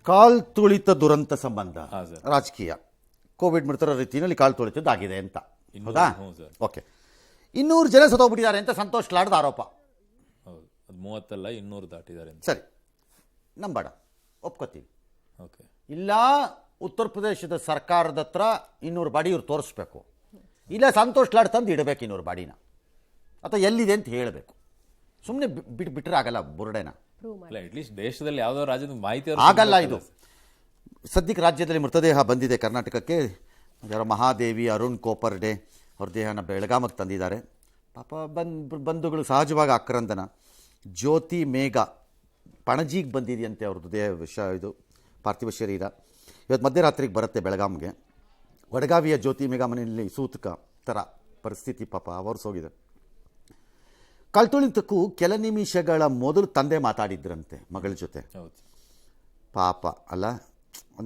ಕಾಲ್ ತುಳಿತ ದುರಂತ ಸಂಬಂಧ ರಾಜಕೀಯ ಕೋವಿಡ್ ಮೃತರ ರೀತಿಯಲ್ಲಿ ಕಾಲ್ ತುಳಿತದ್ದಾಗಿದೆ ಅಂತ ಹೌದಾ? ಓಕೆ, 200 ಜನ ಸತ್ತೋಗ್ಬಿಟ್ಟಿದ್ದಾರೆ ಅಂತ ಸಂತೋಷ್ ಲಾಡ್ದ ಆರೋಪ. ಹೌದು, ಅದು 30 ಅಲ್ಲ 200 ದಾಟಿದ್ದಾರೆ ಅಂತ. ಸರಿ, ನಂಬೇಡ, ಒಪ್ಕೋತೀವಿ. ಓಕೆ, ಇಲ್ಲ ಉತ್ತರ ಪ್ರದೇಶದ ಸರ್ಕಾರದ ಹತ್ರ 200 ಬಾಡಿ ಇವ್ರು ತೋರಿಸ್ಬೇಕು, ಇಲ್ಲ ಸಂತೋಷ್ ಲಾಡ್ ತಂದು ಇಡಬೇಕು 200 ಬಾಡಿನ, ಅಥವಾ ಎಲ್ಲಿದೆ ಅಂತ ಹೇಳಬೇಕು. ಸುಮ್ಮನೆ ಬಿಟ್ಟರೆ ಆಗಲ್ಲ ಬುರುಡೆನ. ಅಟ್ಲೀಸ್ಟ್ ದೇಶದಲ್ಲಿ ಯಾವುದೋ ರಾಜ್ಯದ ಮಾಹಿತಿ ಆಗಲ್ಲ. ಇದು ಸದ್ಯಕ್ಕೆ ರಾಜ್ಯದಲ್ಲಿ ಮೃತದೇಹ ಬಂದಿದೆ ಕರ್ನಾಟಕಕ್ಕೆ. ಯಾರೋ ಮಹಾದೇವಿ ಅರುಣ್ ಕೋಪರ್ಡೆ ಅವ್ರ ದೇಹನ ಬೆಳಗಾಮಕ್ಕೆ ತಂದಿದ್ದಾರೆ. ಪಾಪ ಬಂಧುಗಳು ಸಹಜವಾಗಿ ಆಕ್ರಂದನ. ಜ್ಯೋತಿ ಮೇಘ ಪಣಜಿಗೆ ಬಂದಿದೆಯಂತೆ ಅವ್ರದ್ದು ದೇಹ, ಇದು ಪಾರ್ಥಿವ ಶರೀರ. ಇವತ್ತು ಮಧ್ಯರಾತ್ರಿಗೆ ಬರುತ್ತೆ ಬೆಳಗಾಂಗೆ. ವಡಗಾವಿಯ ಜ್ಯೋತಿ ಮೇಘ ಮನೆಯಲ್ಲಿ ಸೂತಕ ಥರ ಪರಿಸ್ಥಿತಿ. ಪಾಪ ಅವರ್ಸೋಗಿದೆ. ಕಳ್ತುಳಿತಕ್ಕೂ ಕೆಲ ನಿಮಿಷಗಳ ಮೊದಲು ತಂದೆ ಮಾತಾಡಿದ್ರಂತೆ ಮಗಳ ಜೊತೆ. ಪಾಪ ಅಲ್ಲ,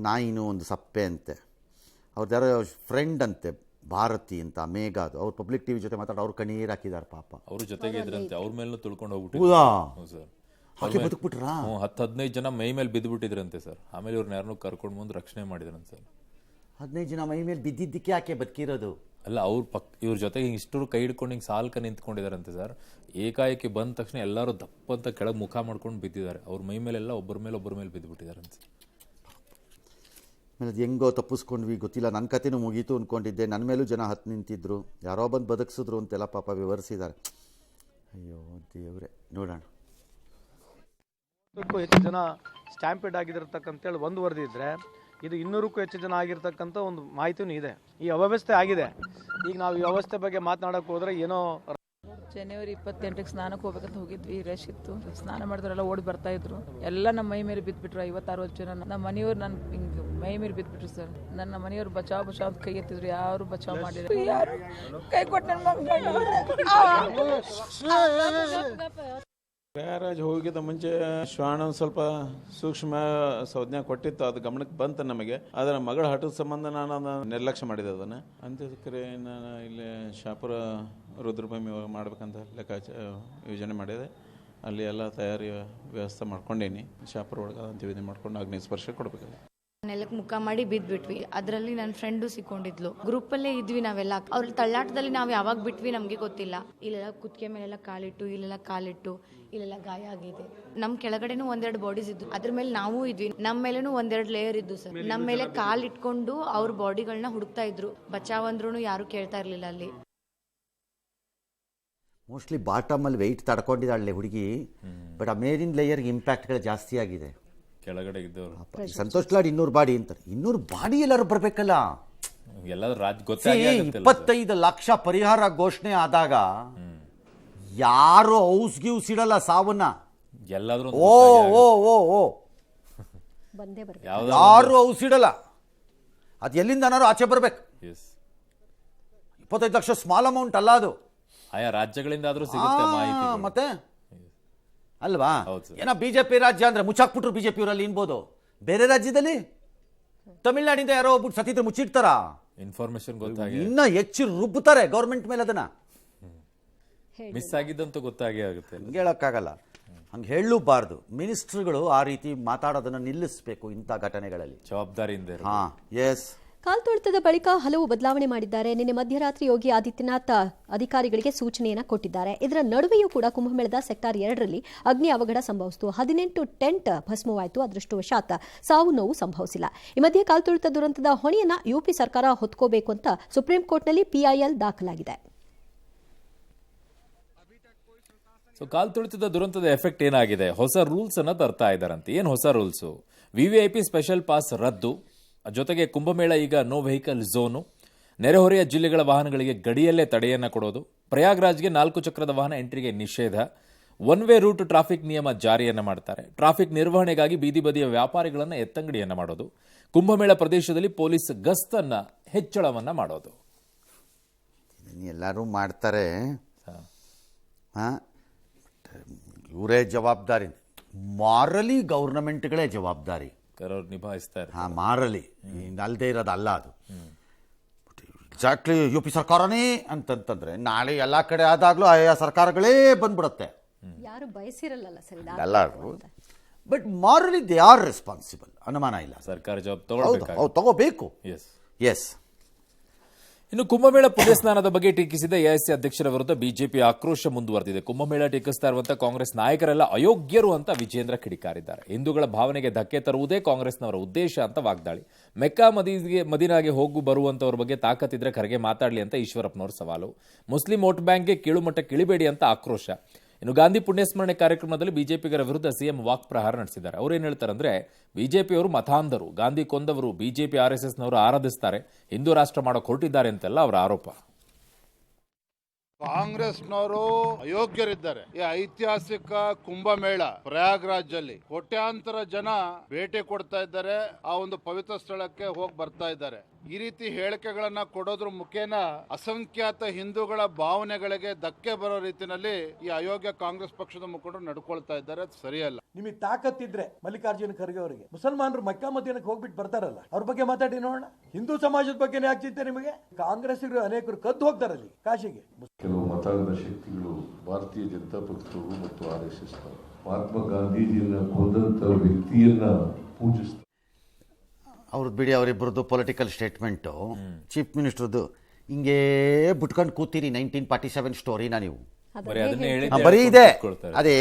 ನಾಯಿನೂ ಒಂದು ಸಪ್ಪೆ ಅಂತೆ. ಅವ್ರದ್ದು ಯಾರೋ ಫ್ರೆಂಡ್ ಅಂತೆ, ಭಾರತಿ ಅಂತ, ಮೇಘ. ಅದು ಅವ್ರು ಪಬ್ಲಿಕ್ ಟಿವಿ ಜೊತೆ ಮಾತಾಡಿ ಅವ್ರು ಕಣ್ಣೀರು ಹಾಕಿದ್ದಾರೆ. ಪಾಪ ಅವ್ರ ಜೊತೆಗೆ ಇದ್ರಂತೆ, ಅವ್ರ ಮೇಲೂ ತುಳ್ಕೊಂಡು ಹೋಗ್ಬಿಟ್ಟು ಸರ್ ಹಾಕಿ ಬದುಕ್ಬಿಟ್ರಾ? 10-15 ಜನ ಮೈ ಮೇಲೆ ಬಿದ್ದುಬಿಟ್ಟಿದ್ರಂತೆ ಸರ್. ಆಮೇಲೆ ಇವ್ರನ್ನ ಯಾರನ್ನೂ ಕರ್ಕೊಂಡು ಬಂದು ರಕ್ಷಣೆ ಮಾಡಿದ್ರಂತೆ ಸರ್. 15 ಜನ ಮೈ ಮೇಲೆ ಬಿದ್ದಿದ್ದಕ್ಕೆ ಯಾಕೆ ಬದುಕಿರೋದು? ಅಲ್ಲ, ಇವ್ರ ಜೊತೆಗೆ ಇಷ್ಟರು ಕೈ ಹಿಡ್ಕೊಂಡು ಹಿಂಗೆ ಸಾಲ್ಕ ನಿಂತ್ಕೊಂಡಿದಾರಂತೆ ಸರ್. ಏಕಾಏಕಿ ಬಂದ ತಕ್ಷಣ ಎಲ್ಲರೂ ದಪ್ಪಂತ ಕೆಳಗೆ ಮುಖ ಮಾಡ್ಕೊಂಡು ಬಿದ್ದಿದ್ದಾರೆ. ಅವ್ರ ಮೈ ಮೇಲೆಲ್ಲ ಒಬ್ಬರ ಮೇಲೆ ಬಿದ್ದುಬಿಟ್ಟಿದಾರಂತೆ. ಆಮೇಲೆ ಅದು ಹೆಂಗೋ ತಪ್ಪಿಸ್ಕೊಂಡ್ವಿ ಗೊತ್ತಿಲ್ಲ. ನನ್ನ ಕತೆನೂ ಮುಗೀತು ಅಂದ್ಕೊಂಡಿದ್ದೆ. ನನ್ನ ಮೇಲೂ ಜನ ಹತ್ತು ನಿಂತಿದ್ರು, ಯಾರೋ ಬಂದು ಬದುಕಿಸಿದ್ರು ಅಂತೆಲ್ಲ ಪಾಪ ವಿವರಿಸಿದ್ದಾರೆ. ಅಯ್ಯೋ ದೇವ್ರೆ, ನೋಡೋಣ. ಹೆಚ್ಚು ಜನ ಸ್ಟ್ಯಾಂಪೇಡ್ ಆಗಿರತಕ್ಕಂತೇಳಿ ಒಂದು ವರದಿ ಇದ್ದರೆ, ಇದು 200ಕ್ಕೂ ಹೆಚ್ಚು ಜನ ಆಗಿರ್ತಕ್ಕಂಥ ಒಂದು ಮಾಹಿತಿನೂ ಇದೆ. ಈ ಅವ್ಯವಸ್ಥೆ ಆಗಿದೆ. ಈಗ ನಾವು ಈ ವ್ಯವಸ್ಥೆ ಬಗ್ಗೆ ಮಾತನಾಡೋಕೆ ಹೋದರೆ ಏನೋ. ಜನವರಿ 28ಕ್ಕೆ ಸ್ನಾನಕ್ಕೆ ಹೋಗ್ಬೇಕಂತ ಹೋಗಿದ್ವಿ. ರಶ್ ಇತ್ತು. ಸ್ನಾನ ಮಾಡಿದ್ರೆಲ್ಲ ಓಡಿ ಬರ್ತಾ ಇದ್ರು. ಎಲ್ಲ ನಮ್ಮ ಮೈ ಮೇಲೆ ಬಿದ್ದುಬಿಟ್ರು. 50-60 ಜನ ನಮ್ಮ ಮನೆಯವ್ರು ನನ್ನ ಹಿಂಗೆ ಮೈ ಮೇಲೆ ಬಿದ್ದುಬಿಟ್ರು ಸರ್. ನನ್ನ ಮನೆಯವ್ರು ಬಚಾವ್ ಅಂತ ಕೈ ಎತ್ತಿದ್ರು. ಯಾರು ಬಚಾವ್ ಮಾಡಿದ್ರು, ಯಾರು ಕೈ ಕೊಟ್ಟು ನನ್ನ ಪ್ರಯಾಗರಾಜ್ ಹೋಗಿದ್ದ ಮುಂಚೆ ಶ್ವಾನ ಒಂದು ಸ್ವಲ್ಪ ಸೂಕ್ಷ್ಮ ಸಂಜ್ಞೆ ಕೊಟ್ಟಿತ್ತು. ಅದು ಗಮನಕ್ಕೆ ಬಂತು ನಮಗೆ. ಅದರ ಮಗಳ ಹಠದ ಸಂಬಂಧ ನಾನು ನಿರ್ಲಕ್ಷ್ಯ ಮಾಡಿದೆ ಅದನ್ನು. ಅಂತ್ಯಕ್ಕೆ ನಾನು ಇಲ್ಲಿ ಶಾಪುರ ರುದ್ರಭೂಮಿ ಮಾಡ್ಬೇಕಂತ ಯೋಜನೆ ಮಾಡಿದೆ. ಅಲ್ಲಿ ಎಲ್ಲ ತಯಾರಿ ವ್ಯವಸ್ಥೆ ಮಾಡ್ಕೊಂಡೇನಿ. ಶಾಪುರ ಒಳಗೆ ಅಂತ್ಯವಿಧಿ ಮಾಡ್ಕೊಂಡು ಅಗ್ನಿ ಸ್ಪರ್ಶ ಕೊಡಬೇಕು. ನೆಲಕ್ಕೆ ಮುಖ ಮಾಡಿ ಬಿದ್ಬಿಟ್ವಿ. ಅದರಲ್ಲಿ ನನ್ನ ಫ್ರೆಂಡು ಸಿಕ್ಕೊಂಡಿದ್ಲು. ಗ್ರೂಪಲ್ಲೇ ಇದ್ವಿ ನಾವೆಲ್ಲ. ಅವ್ರ ತಳ್ಳಾಟದಲ್ಲಿ ನಾವು ಯಾವಾಗ ಬಿಟ್ವಿ ನಮಗೆ ಗೊತ್ತಿಲ್ಲ. ಇಲ್ಲೆಲ್ಲ ಕುತ್ತಿಗೆ ಮೇಲೆಲ್ಲ ಕಾಲಿಟ್ಟು, ಇಲ್ಲೆಲ್ಲ ಕಾಲಿಟ್ಟು, ಇಲ್ಲೆಲ್ಲ ಗಾಯ ಆಗಿದೆ. ನಮ್ಮ ಕೆಳಗಡೆನೂ 1-2 ಬಾಡೀಸ್ ಇದ್ದು, ಅದ್ರ ಮೇಲೆ ನಾವು ಇದ್ವಿ. ನಮ್ಮ ಮೇಲೇನೂ 1-2 ಲೇಯರ್ ಇದ್ದು ಸರ್. ನಮ್ಮ ಮೇಲೆ ಕಾಲಿಟ್ಕೊಂಡು ಅವ್ರ ಬಾಡಿಗಳನ್ನ ಹುಡುಕ್ತಾ ಇದ್ರು. ಬಚಾವ್ ಅಂದ್ರೂ ಯಾರು ಕೇಳ್ತಾ ಇರ್ಲಿಲ್ಲ ಅಲ್ಲಿ. ಮೋಸ್ಟ್ಲಿ ಬಾಟಮಲ್ಲಿ ವೆಯ್ಟ್ ತಡ್ಕೊಂಡಿದ್ದಾಳೆ ಹುಡುಗಿ. ಬಟ್ ಆ ಮೇಲಿನ ಲೇಯರ್ಗೆ ಇಂಪ್ಯಾಕ್ಟ್ಗಳು ಜಾಸ್ತಿ ಆಗಿದೆ. ಕೆಳಗಡೆ ಇದ್ದವರು ಸಂತೋಷ್ ಲಾಡ್ 200 ಬಾಡಿ ಅಂತಾರೆ. 200 ಬಾಡಿ ಎಲ್ಲರೂ ಬರಬೇಕಲ್ಲ. 25 ಲಕ್ಷ ಪರಿಹಾರ ಘೋಷಣೆ ಆದಾಗ ಯಾರು ಔಸ್ ಗಿವ್ಸ್ ಇಡಲ್ಲ ಸಾವನ್ನ. ಎಲ್ಲಾದ್ರೂ ಯಾರು ಔಸ್ ಇಡಲ್ಲ. ಅದು ಎಲ್ಲಿಂದನಾರು ಆಚೆ ಬರ್ಬೇಕು. 25 ಲಕ್ಷ ಸ್ಮಾಲ್ ಅಮೌಂಟ್ ಅಲ್ಲ ಅದು. ಆಯಾ ರಾಜ್ಯಗಳಿಂದ ಆದ್ರೂ ಸಿಗುತ್ತೆ ಮಾಹಿತಿ. ಮತ್ತೆ ಅಲ್ವಾ? ಏನೋ ಬಿಜೆಪಿ ರಾಜ್ಯ ಅಂದ್ರೆ ಮುಚ್ಚಾಕ್ಬಿಟ್ರು ಬಿಜೆಪಿ ಅವರಲ್ಲಿ ಇನ್ಬೋದು. ಬೇರೆ ರಾಜ್ಯದಲ್ಲಿ ತಮಿಳ್ನಾಡಿಂದ ಯಾರೋ ಒಬ್ಬರು ಸತ್ತಿದ್ರೆ ಮುಚ್ಚಿಡ್ತಾರ. ಇನ್ಫಾರ್ಮೇಶನ್ ಗೊತ್ತಾಗಿ ಇನ್ನ ಹೆಚ್ಚು ರುಬ್ಬುತ್ತಾರೆ ಗೌರ್ಮೆಂಟ್ ಮೇಲೆ. ಅದನ್ನ ಮಿಸ್ ಆಗಿದ್ದಂತೂ ಗೊತ್ತಾಗೇ ಆಗುತ್ತೆ. ಹಂಗೆ ಹೇಳಕ್ಕಾಗಲ್ಲ, ಹಂಗೆ ಹೇಳಲೂಬಾರ್ದು. ಮಿನಿಸ್ಟ್ರುಗಳು ಆ ರೀತಿ ಮಾತಾಡೋದನ್ನ ನಿಲ್ಲಿಸಬೇಕು ಇಂಥ ಘಟನೆಗಳಲ್ಲಿ, ಜವಾಬ್ದಾರಿಯಿಂದ. ಹಾ, ಎಸ್. ಕಾಲ್ತುಳಿತದ ಬಳಿಕ ಹಲವು ಬದಲಾವಣೆ ಮಾಡಿದ್ದಾರೆ. ನಿನ್ನೆ ಮಧ್ಯರಾತ್ರಿ ಯೋಗಿ ಆದಿತ್ಯನಾಥ್ ಅಧಿಕಾರಿಗಳಿಗೆ ಸೂಚನೆಯನ್ನು ಕೊಟ್ಟಿದ್ದಾರೆ. ಇದರ ನಡುವೆಯೂ ಕೂಡ ಕುಂಭಮೇಳದ ಸೆಕ್ಟಾರ್ 2ರಲ್ಲಿ ಅಗ್ನಿ ಅವಘಡ ಸಂಭವಿಸಿತು. 18 ಟೆಂಟ್ ಭಸ್ಮವಾಯಿತು. ಅದೃಷ್ಟವಶಾತ್ ಸಾವು ನೋವು ಸಂಭವಿಸಿಲ್ಲ. ಈ ಮಧ್ಯೆ ಕಾಲ್ತುಳಿತ ದುರಂತದ ಹೊಣೆಯನ್ನ ಯುಪಿ ಸರ್ಕಾರ ಹೊತ್ಕೋಬೇಕು ಅಂತ ಸುಪ್ರೀಂ ಕೋರ್ಟ್ನಲ್ಲಿ PIL ದಾಖಲಾಗಿದೆ. ಸೊ ಕಾಲ್ತುಳಿತದ ದುರಂತದ ಎಫೆಕ್ಟ್ ಏನಾಗಿದೆ? ಹೊಸ ರೂಲ್ಸ್ ಅನ್ನ ತರ್ತಾ ಇದ್ದಾರಂತೆ. ಏನು ಹೊಸ ರೂಲ್ಸು? VVIP ಸ್ಪೆಷಲ್ ಪಾಸ್ ರದ್ದು, ಜೊತೆಗೆ ಕುಂಭಮೇಳ ಈಗ ನೋ ವೆಹಿಕಲ್ ಝೋನು, ನೆರೆಹೊರೆಯ ಜಿಲ್ಲೆಗಳ ವಾಹನಗಳಿಗೆ ಗಡಿಯಲ್ಲೇ ತಡೆಯನ್ನು ಕೊಡೋದು, ಪ್ರಯಾಗ್ರಾಜ್ಗೆ 4 ಚಕ್ರದ ವಾಹನ ಎಂಟ್ರಿಗೆ ನಿಷೇಧ, 1 ವೇ ರೂಟ್ ಟ್ರಾಫಿಕ್ ನಿಯಮ ಜಾರಿಯನ್ನು ಮಾಡ್ತಾರೆ. ಟ್ರಾಫಿಕ್ ನಿರ್ವಹಣೆಗಾಗಿ ಬೀದಿ ಬದಿಯ ವ್ಯಾಪಾರಿಗಳನ್ನು ಎತ್ತಂಗಡಿಯನ್ನು ಮಾಡೋದು, ಕುಂಭಮೇಳ ಪ್ರದೇಶದಲ್ಲಿ ಪೊಲೀಸ್ ಗಸ್ತನ್ನ ಹೆಚ್ಚಳವನ್ನ ಮಾಡೋದು. ಎಲ್ಲರೂ ಮಾಡ್ತಾರೆ. ಇವರೇ ಜವಾಬ್ದಾರಿ. ಮಾರಲಿ ಗೌರ್ನಮೆಂಟ್ಗಳೇ ಜವಾಬ್ದಾರಿ ನಿಭಾಯಿಸ್ತಾರೆ. ಮಾರಲಿ ಅಲ್ಲದೆ ಇರೋದಲ್ಲ ಅದು. ಎಕ್ಸಾಕ್ಟ್ಲಿ ಯುಪಿ ಸರ್ಕಾರನೇ ಅಂತಂತಂದ್ರೆ ನಾಳೆ ಎಲ್ಲ ಕಡೆ ಆದಾಗ್ಲೂ ಆಯಾ ಸರ್ಕಾರಗಳೇ ಬಂದ್ಬಿಡುತ್ತೆ. ಯಾರು ಬಯಸಿರಲ್ಲ ಸರ್. ಎಲ್ಲರೂ but morally they are responsible, ಅನುಮಾನ ಇಲ್ಲ. ಸರ್ಕಾರ ಜಾಬ್ ಹೌದು, ತಗೊಳ್ಬೇಕು. ತಗೋಬೇಕು. ಎಸ್. ಎಸ್. ಇನ್ನು ಕುಂಭಮೇಳ ಪುಣ್ಯಸ್ನಾನದ ಬಗ್ಗೆ ಟೀಕಿಸಿದ ಎಐಸಿ ಅಧ್ಯಕ್ಷರ ವಿರುದ್ಧ ಬಿಜೆಪಿ ಆಕ್ರೋಶ ಮುಂದುವರೆದಿದೆ. ಕುಂಭಮೇಳ ಟೀಕಿಸ್ತಾ ಇರುವಂತಹ ಕಾಂಗ್ರೆಸ್ ನಾಯಕರೆಲ್ಲ ಅಯೋಗ್ಯರು ಅಂತ ವಿಜೇಂದ್ರ ಕಿಡಿಕಾರಿದ್ದಾರೆ. ಹಿಂದೂಗಳ ಭಾವನೆಗೆ ಧಕ್ಕೆ ತರುವುದೇ ಕಾಂಗ್ರೆಸ್ನವರ ಉದ್ದೇಶ ಅಂತ ವಾಗ್ದಾಳಿ. ಮೆಕ್ಕಾ ಮದೀನಾಗೆ ಹೋಗು ಬರುವಂತವ್ರ ಬಗ್ಗೆ ತಾಕತ್ತಿದ್ರೆ ಖರ್ಗೆ ಮಾತಾಡಲಿ ಅಂತ ಈಶ್ವರಪ್ಪನವ್ರ ಸವಾಲು. ಮುಸ್ಲಿಂ ವೋಟ್ ಬ್ಯಾಂಕ್ಗೆ ಕೀಳುಮಟ್ಟಕ್ಕೆ ಇಳಿಬೇಡಿ ಅಂತ ಆಕ್ರೋಶ. ಇನ್ನು ಗಾಂಧಿ ಪುಣ್ಯಸ್ಮರಣೆ ಕಾರ್ಯಕ್ರಮದಲ್ಲಿ ಬಿಜೆಪಿಗರ ವಿರುದ್ಧ ಸಿಎಂ ವಾಕ್ ಪ್ರಹಾರ ನಡೆಸಿದ್ದಾರೆ. ಅವ್ರೇನ್ ಹೇಳ್ತಾರಂದ್ರೆ, ಬಿಜೆಪಿಯವರು ಮತಾಂಧರು, ಗಾಂಧಿ ಕೊಂದವರು ಬಿಜೆಪಿ ಆರ್ಎಸ್ಎಸ್ನವರು ಆರಾಧಿಸ್ತಾರೆ, ಹಿಂದೂ ರಾಷ್ಟ್ರ ಮಾಡೋಕೆ ಹೊರಟಿದ್ದಾರೆ ಅಂತೆಲ್ಲ ಅವರ ಆರೋಪ. ಕಾಂಗ್ರೆಸ್ನವರು ಅಯೋಗ್ಯರಿದ್ದಾರೆ. ಈ ಐತಿಹಾಸಿಕ ಕುಂಭಮೇಳ ಪ್ರಯಾಗ್ರಾಜಲ್ಲಿ ಕೋಟ್ಯಾಂತರ ಜನ ಭೇಟಿ ಕೊಡ್ತಾ ಇದ್ದಾರೆ, ಆ ಒಂದು ಪವಿತ್ರ ಸ್ಥಳಕ್ಕೆ ಹೋಗಿ ಬರ್ತಾ ಇದ್ದಾರೆ. ಈ ರೀತಿ ಹೇಳಿಕೆಗಳನ್ನ ಕೊಡೋದ್ರ ಮುಖೇನ ಅಸಂಖ್ಯಾತ ಹಿಂದೂಗಳ ಭಾವನೆಗಳಿಗೆ ಧಕ್ಕೆ ಬರೋ ರೀತಿಯಲ್ಲಿ ಈ ಅಯೋಗ್ಯ ಕಾಂಗ್ರೆಸ್ ಪಕ್ಷದ ಮುಖಂಡರು ನಡ್ಕೊಳ್ತಾ ಇದ್ದಾರೆ. ಅದು ಸರಿಯಲ್ಲ. ನಿಮಗೆ ತಾಕತ್ತಿದ್ರೆ ಮಲ್ಲಿಕಾರ್ಜುನ ಖರ್ಗೆ ಅವರಿಗೆ ಮುಸಲ್ಮಾನರು ಮಕ್ಕಾ ಮದೀನಕ್ಕೆ ಹೋಗ್ಬಿಟ್ಟು ಬರ್ತಾರಲ್ಲ, ಅವ್ರ ಬಗ್ಗೆ ಮಾತಾಡಿ ನೋಡೋಣ. ಹಿಂದೂ ಸಮಾಜದ ಬಗ್ಗೆ ಯಾಕೆ ಚಿಂತೆ ನಿಮಗೆ? ಕಾಂಗ್ರೆಸ್ಸಿಗರು ಅನೇಕರು ಕದ್ದು ಹೋಗ್ತಾರಲ್ಲಿ ಕಾಶಿಗೆ. ಕೆಲವು ಮತಾಂಧ ಶಕ್ತಿಗಳು ಭಾರತೀಯ ಜನತಾ ಪಕ್ಷದವರು ಮತ್ತು RSS ಮಹಾತ್ಮ ಗಾಂಧೀಜಿಯನ್ನ ಕೊಂದಂತ ವ್ಯಕ್ತಿಯನ್ನ ಪೂಜಿಸ್ತಾರೆ. ಅವ್ರದ್ದು ಬಿಡಿ, ಅವರಿಬ್ಬರದ್ದು ಪೊಲಿಟಿಕಲ್ ಸ್ಟೇಟ್ಮೆಂಟು. ಚೀಫ್ ಮಿನಿಸ್ಟರ್ದು ಹಿಂಗೇ ಬಿಟ್ಕೊಂಡು ಕೂತೀರಿ 1947 ಸ್ಟೋರಿನ ನೀವು. ಬರೀ ಇದೆ, ಅದೇ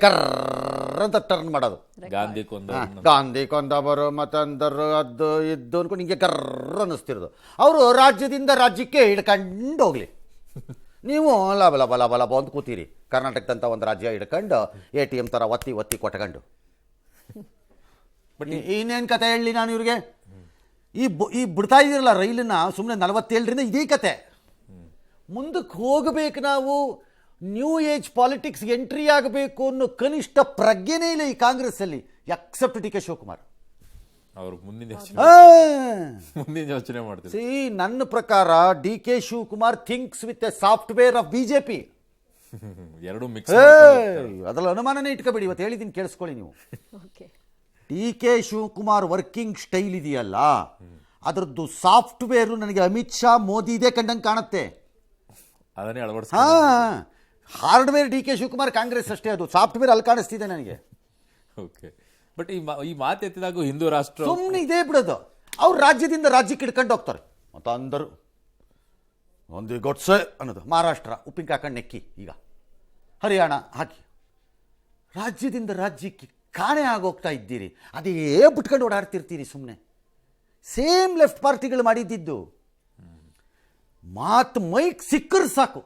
ಕರ್ರ ಅಂತ ಟರ್ನ್ ಮಾಡೋದು. ಗಾಂಧಿ ಕೊಂದವರು ಮತ್ತಂದರು ಅದು ಇದ್ದು ಅನ್ಕೊಂಡು ಹಿಂಗೆ ಕರ್ರ ಅನ್ನಿಸ್ತಿರೋದು. ಅವರು ರಾಜ್ಯದಿಂದ ರಾಜ್ಯಕ್ಕೆ ಹಿಡ್ಕೊಂಡು ಹೋಗ್ಲಿ, ನೀವು ಲಬ ಲಬ ಲಬ ಲಬ ಅಂತ ಕೂತೀರಿ. ಕರ್ನಾಟಕದಂತ ಒಂದು ರಾಜ್ಯ ಹಿಡ್ಕೊಂಡು ATM ಥರ ಒತ್ತಿ ಒತ್ತಿ ಕೊಟ್ಕೊಂಡು. ಬಟ್ ಇನ್ನೇನು ಕತೆ ಹೇಳಲಿ ನಾನು ಇವ್ರಿಗೆ? ಈ ಬಿಡ್ತಾ ಇದ್ದೀರಲ್ಲ ರೈಲನ್ನ, ಸುಮ್ಮನೆ 47ರಿಂದ ಇದೇ ಕತೆ. ಮುಂದಕ್ಕೆ ಹೋಗಬೇಕು ನಾವು, ನ್ಯೂ ಏಜ್ ಪಾಲಿಟಿಕ್ಸ್ಗೆ ಎಂಟ್ರಿ ಆಗಬೇಕು ಅನ್ನೋ ಕನಿಷ್ಠ ಪ್ರಜ್ಞೆನೇ ಇಲ್ಲ ಈ ಕಾಂಗ್ರೆಸ್ಸಲ್ಲಿ, ಎಕ್ಸೆಪ್ಟ್ DK ಶಿವಕುಮಾರ್. ಅವರು ಮುಂದಿನ ಯೋಚನೆ ಮಾಡ್ತಾರೆ. ಸಿ, ನನ್ನ ಪ್ರಕಾರ DK Shivakumar thinks with A software of BJP. ಎರಡು ಮಿಕ್ಸ್, ಅದ್ರಲ್ಲಿ ಅನುಮಾನನೇ ಇಟ್ಕೋಬೇಡಿ. ಇವತ್ತು ಹೇಳಿದ್ದೀನಿ, ಕೇಳಿಸ್ಕೊಳ್ಳಿ ನೀವು. DK ಶಿವಕುಮಾರ್ ವರ್ಕಿಂಗ್ ಸ್ಟೈಲ್ ಇದೆಯಲ್ಲ, ಅದರದ್ದು ಸಾಫ್ಟ್ವೇರು ನನಗೆ ಅಮಿತ್ ಶಾ ಮೋದಿ ಇದೆ ಕಂಡಂಗೆ ಕಾಣುತ್ತೆ. ಅದನ್ನೇ ಹಾರ್ಡ್ವೇರ್ DK ಶಿವಕುಮಾರ್ ಕಾಂಗ್ರೆಸ್ ಅಷ್ಟೇ, ಅದು ಸಾಫ್ಟ್ವೇರ್ ಅಲ್ಲಿ ಕಾಣಿಸ್ತಿದೆ ನನಗೆ. ಓಕೆ, ಬಟ್ ಈ ಮಾತು ಎತ್ತಿದಾಗ ಹಿಂದೂ ರಾಷ್ಟ್ರ ಸುಮ್ಮನೆ ಇದೇ ಬಿಡೋದು. ಅವ್ರು ರಾಜ್ಯದಿಂದ ರಾಜ್ಯಕ್ಕೆ ಹಿಡ್ಕೊಂಡು ಹೋಗ್ತಾರೆ. ಮತ್ತು ಅಂದರು ಒಂದು ಗೊಡ್ಸೆ ಅನ್ನೋದು, ಮಹಾರಾಷ್ಟ್ರ ಉಪ್ಪಿನಕಾಯಿ ಹಾಕೊಂಡು ನೆಕ್ಕಿ, ಈಗ ಹರಿಯಾಣ ಹಾಕಿ ರಾಜ್ಯದಿಂದ ರಾಜ್ಯಕ್ಕೆ ಕಾಣೆ ಆಗೋಗ್ತಾ ಇದ್ದೀರಿ. ಅದೇ ಬಿಟ್ಕೊಂಡು ಓಡಾಡ್ತಿರ್ತೀರಿ ಸುಮ್ಮನೆ. ಸೇಮ್ ಲೆಫ್ಟ್ ಪಾರ್ಟಿಗಳು ಮಾಡಿದ್ದಿದ್ದು. ಮಾತು ಮೈಕ್ ಸಿಕ್ಕರು ಸಾಕು,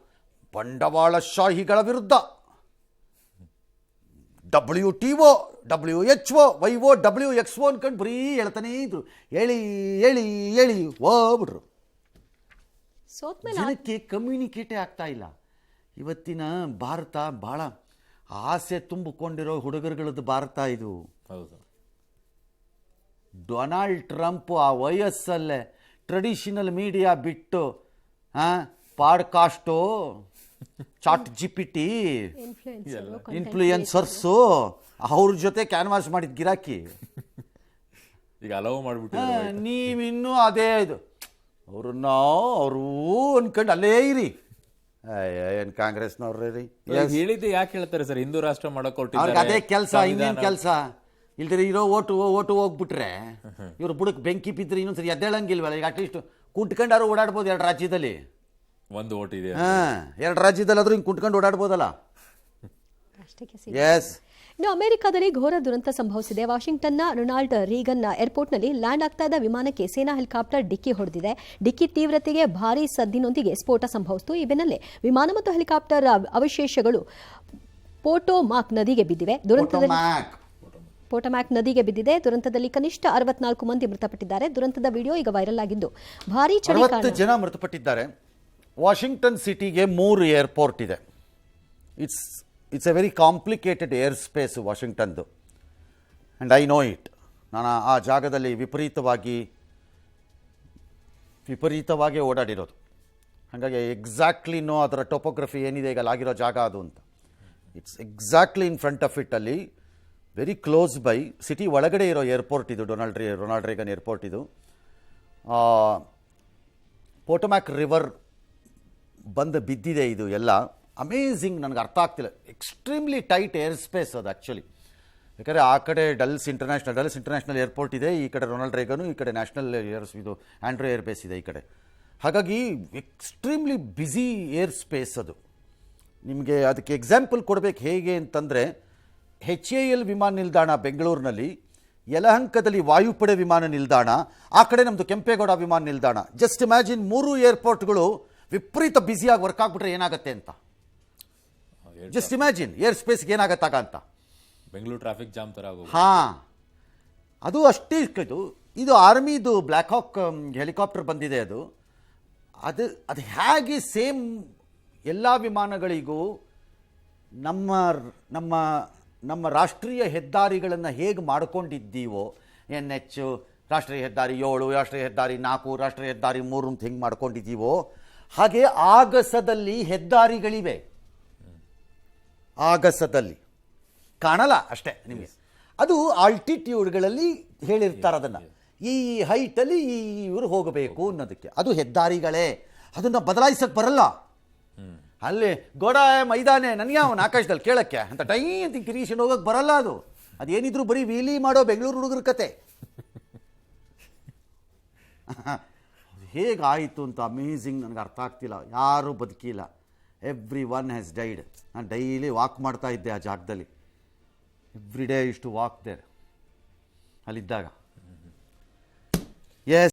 ಬಂಡವಾಳಶಾಹಿಗಳ ವಿರುದ್ಧ WTO, WHO, YO, WXO ಅನ್ಕೊಂಡು ಬರೀ ಹೇಳ್ತಾನೇ ಇದ್ರು. ಹೇಳಿ ಹೇಳಿ ಹೇಳಿ ಹೋಗ್ಬಿಟ್ರು. ಜನಕ್ಕೆ ಕಮ್ಯುನಿಕೇಟೇ ಆಗ್ತಾ ಇಲ್ಲ. ಇವತ್ತಿನ ಭಾರತ ಭಾಳ ಆಸೆ ತುಂಬಿಕೊಂಡಿರೋ ಹುಡುಗರುಗಳದ್ದು ಭಾರತ ಇದು. ಹೌದು. ಡೊನಾಲ್ಡ್ ಟ್ರಂಪ್ ಆ ವಯಸ್ಸಲ್ಲೇ ಟ್ರೆಡಿಷನಲ್ ಮೀಡಿಯಾ ಬಿಟ್ಟು ಪಾಡ್ಕಾಸ್ಟು, ಚಾಟ್ GPT, ಇನ್ಫ್ಲೂಯೆನ್ಸರ್ಸು ಅವ್ರ ಜೊತೆ ಕ್ಯಾನ್ವಾಸ್ ಮಾಡಿದ ಗಿರಾಕಿ ಈಗ ಅಲೋ ಮಾಡ್ಬಿಟ್ಟು ನೀವಿನ್ನೂ ಅದೇ ಇದು ಅವರು ಅನ್ಕೊಂಡು ಅಲ್ಲೇ ಇರಿ. ಏನು ಕಾಂಗ್ರೆಸ್ನವ್ರಿ ಹೇಳಿದ್ದೆ ಯಾಕೆ ಹೇಳ್ತಾರೆ ಸರ್, ಹಿಂದೂ ರಾಷ್ಟ್ರ ಮಾಡಕ್ ಅವ್ರಿಗೆ ಅದೇ ಕೆಲಸ, ಇನ್ನೇನು ಕೆಲಸ ಇಲ್ದಿರಿ. ಇರೋ ಓಟು ಹೋಗ್ಬಿಟ್ರೆ ಇವ್ರು ಬುಡಕ್ ಬೆಂಕಿ ಬಿದ್ದರೆ ಇನ್ನೊಂದ್ಸರಿ ಎದ್ದೇಳಂಗಿಲ್ವಲ್ಲ. ಈಗ ಅಟ್ಲೀಸ್ಟ್ ಕುಂಟ್ಕೊಂಡಾರು ಓಡಾಡ್ಬೋದು 2 ರಾಜ್ಯದಲ್ಲಿ. ಒಂದು ಓಟ್ ಇದೆ, 2 ರಾಜ್ಯದಲ್ಲಿ ಆದ್ರೂ ಹಿಂಗೆ ಕುಂಟ್ಕೊಂಡು ಓಡಾಡ್ಬೋದಲ್ಲ. ಎಸ್. ಇನ್ನು ಅಮೆರಿಕದಲ್ಲಿ ಘೋರ ದುರಂತ ಸಂಭವಿಸಿದೆ. ವಾಷಿಂಗ್ಟನ್ನ ರೊನಾಲ್ಡ್ ರೀಗನ್ ಏರ್ಪೋರ್ಟ್ನಲ್ಲಿ ಲ್ಯಾಂಡ್ ಆಗ್ತಾ ಇದ್ದ ವಿಮಾನಕ್ಕೆ ಸೇನಾ ಹೆಲಿಕಾಪ್ಟರ್ ಡಿಕ್ಕಿ ಹೊಡೆದಿದೆ. ಡಿಕ್ಕಿ ತೀವ್ರತೆಗೆ ಭಾರೀ ಸದ್ದಿನೊಂದಿಗೆ ಸ್ಫೋಟ ಸಂಭವಿಸಿತು. ಈ ಬೆನ್ನಲ್ಲೇ ವಿಮಾನ ಮತ್ತು ಹೆಲಿಕಾಪ್ಟರ್ ಅವಶೇಷಗಳು ಪೋಟೋಮಾಕ್ ನದಿಗೆ ಬಿದ್ದಿವೆ. ಪೋಟೋಮ್ಯಾಕ್ ನದಿಗೆ ಬಿದ್ದಿದೆ. ದುರಂತದಲ್ಲಿ ಕನಿಷ್ಠ 64 ಮಂದಿ ಮೃತಪಟ್ಟಿದ್ದಾರೆ. ದುರಂತದ ವಿಡಿಯೋ ಈಗ ವೈರಲ್ ಆಗಿದ್ದು ಭಾರೀ ಚಳಿ 60 ಜನ ಮೃತಪಟ್ಟಿದ್ದಾರೆ. ವಾಷಿಂಗ್ಟನ್ ಸಿಟಿಗೆ 3 ಏರ್ಪೋರ್ಟ್ ಇದೆ. It's a very complicated air space ವಾಷಿಂಗ್ಟನ್ದು, ಆ್ಯಂಡ್ ಐ ನೋ ಇಟ್. ನಾನು ಆ ಜಾಗದಲ್ಲಿ ವಿಪರೀತವಾಗಿ ಓಡಾಡಿರೋದು. ಹಾಗಾಗಿ ಎಕ್ಸಾಕ್ಟ್ಲಿ ನೋ ಅದರ ಟೋಪೋಗ್ರಫಿ ಏನಿದೆ ಈಗ ಆಗಿರೋ ಜಾಗ ಅದು ಅಂತ. It's exactly in front of it, ಅಲ್ಲಿ ವೆರಿ ಕ್ಲೋಸ್ ಬೈ ಸಿಟಿ ಒಳಗಡೆ ಇರೋ ಏರ್ಪೋರ್ಟ್ ಇದು, ರೊನಾಲ್ಡ್ ರೇಗನ್ ಏರ್ಪೋರ್ಟ್ ಇದು. ಪೋಟೋಮ್ಯಾಕ್ ರಿವರ್ ಬಂದು ಬಿದ್ದಿದೆ. ಇದು ಎಲ್ಲ ಅಮೇಝಿಂಗ್, ನನಗೆ ಅರ್ಥ ಆಗ್ತಿಲ್ಲ. ಎಕ್ಸ್ಟ್ರೀಮ್ಲಿ ಟೈಟ್ ಏರ್ ಸ್ಪೇಸ್ ಅದು ಆ್ಯಕ್ಚುಲಿ. ಯಾಕಂದರೆ ಆ ಕಡೆ ಡಲ್ಸ್ ಇಂಟರ್ನ್ಯಾಷನಲ್ ಏರ್ಪೋರ್ಟ್ ಇದೆ, ಈ ಕಡೆ ರೊನಾಲ್ಡ್ ರೇಗನು, ಈ ಕಡೆ ನ್ಯಾಷನಲ್ ಇದು ಆಂಡ್ರೂ ಏರ್ಬೇಸ್ ಇದೆ ಈ ಕಡೆ. ಹಾಗಾಗಿ ಎಕ್ಸ್ಟ್ರೀಮ್ಲಿ ಬ್ಯುಸಿ ಏರ್ ಸ್ಪೇಸ್ ಅದು. ನಿಮಗೆ ಅದಕ್ಕೆ ಎಕ್ಸಾಂಪಲ್ ಕೊಡಬೇಕು ಹೇಗೆ ಅಂತಂದರೆ, HAL ವಿಮಾನ ನಿಲ್ದಾಣ ಬೆಂಗಳೂರಿನಲ್ಲಿ, ಯಲಹಂಕದಲ್ಲಿ ವಾಯುಪಡೆ ವಿಮಾನ ನಿಲ್ದಾಣ, ಆ ಕಡೆ ನಮ್ಮದು ಕೆಂಪೇಗೌಡ ವಿಮಾನ ನಿಲ್ದಾಣ. ಜಸ್ಟ್ ಇಮ್ಯಾಜಿನ್ 3 ಏರ್ಪೋರ್ಟ್ಗಳು ವಿಪರೀತ ಬ್ಯುಸಿಯಾಗಿ ವರ್ಕ್ ಆಗಿಬಿಟ್ರೆ ಏನಾಗುತ್ತೆ ಅಂತ. ಜಸ್ಟ್ ಇಮ್ಯಾಜಿನ್ ಏರ್ ಸ್ಪೇಸ್ಗೆ ಏನಾಗತ್ತಾಗ ಅಂತ. ಬೆಂಗಳೂರು ಟ್ರಾಫಿಕ್ ಜಾಮ್ ಥರ ಆಗೋದು. ಹಾಂ, ಅದು ಅಷ್ಟೇ ಇದು ಆರ್ಮಿದು ಬ್ಲ್ಯಾಕ್ ಹಾಕ್ ಹೆಲಿಕಾಪ್ಟರ್ ಬಂದಿದೆ. ಅದು ಹೇಗೆ ಸೇಮ್ ಎಲ್ಲ ವಿಮಾನಗಳಿಗೂ ನಮ್ಮ ನಮ್ಮ ನಮ್ಮ ರಾಷ್ಟ್ರೀಯ ಹೆದ್ದಾರಿಗಳನ್ನು ಹೇಗೆ ಮಾಡ್ಕೊಂಡಿದ್ದೀವೋ, NH, ರಾಷ್ಟ್ರೀಯ ಹೆದ್ದಾರಿ 7, ರಾಷ್ಟ್ರೀಯ ಹೆದ್ದಾರಿ 4, ರಾಷ್ಟ್ರೀಯ ಹೆದ್ದಾರಿ 3 ಅಂತ ಹೆಂಗೆ ಮಾಡ್ಕೊಂಡಿದ್ದೀವೋ, ಹಾಗೆ ಆಗಸದಲ್ಲಿ ಹೆದ್ದಾರಿಗಳಿವೆ. ಆಗಸದಲ್ಲಿ ಕಾಣಲ್ಲ ಅಷ್ಟೇ ನಿಮಗೆ. ಅದು ಆಲ್ಟಿಟ್ಯೂಡ್ಗಳಲ್ಲಿ ಹೇಳಿರ್ತಾರೆ ಅದನ್ನು, ಈ ಹೈಟಲ್ಲಿ ಇವರು ಹೋಗಬೇಕು ಅನ್ನೋದಕ್ಕೆ. ಅದು ಹೆದ್ದಾರಿಗಳೇ, ಅದನ್ನು ಬದಲಾಯಿಸಕ್ಕೆ ಬರಲ್ಲ. ಅಲ್ಲಿ ಗೋಡ ಮೈದಾನೆ ನನಗೆ ಅವನು ಆಕಾಶದಲ್ಲಿ ಕೇಳಕ್ಕೆ ಅಂತ ಡೈ ಅಂತ ಕಿರೀಶನ್ ಹೋಗಕ್ಕೆ ಬರಲ್ಲ. ಅದೇನಿದ್ರು ಬರೀ ವೀಲಿ ಮಾಡೋ ಬೆಂಗಳೂರು ಹುಡುಗರ ಕತೆ. ಹೇಗಾಯಿತು ಅಂತ ಅಮೇಝಿಂಗ್, ನನಗೆ ಅರ್ಥ ಆಗ್ತಿಲ್ಲ. ಯಾರೂ ಬದುಕಿಲ್ಲ, ಎವ್ರಿ ಒನ್ ಹ್ಯಾಸ್ ಡೈಡ್. ನಾನು ಡೈಲಿ ವಾಕ್ ಮಾಡ್ತಾ ಇದ್ದೆ ಆ ಜಾಗದಲ್ಲಿ, ಎವ್ರಿ ಡೇ ಇಷ್ಟು ವಾಕ್ ದೇರ್ ಅಲ್ಲಿದ್ದಾಗ.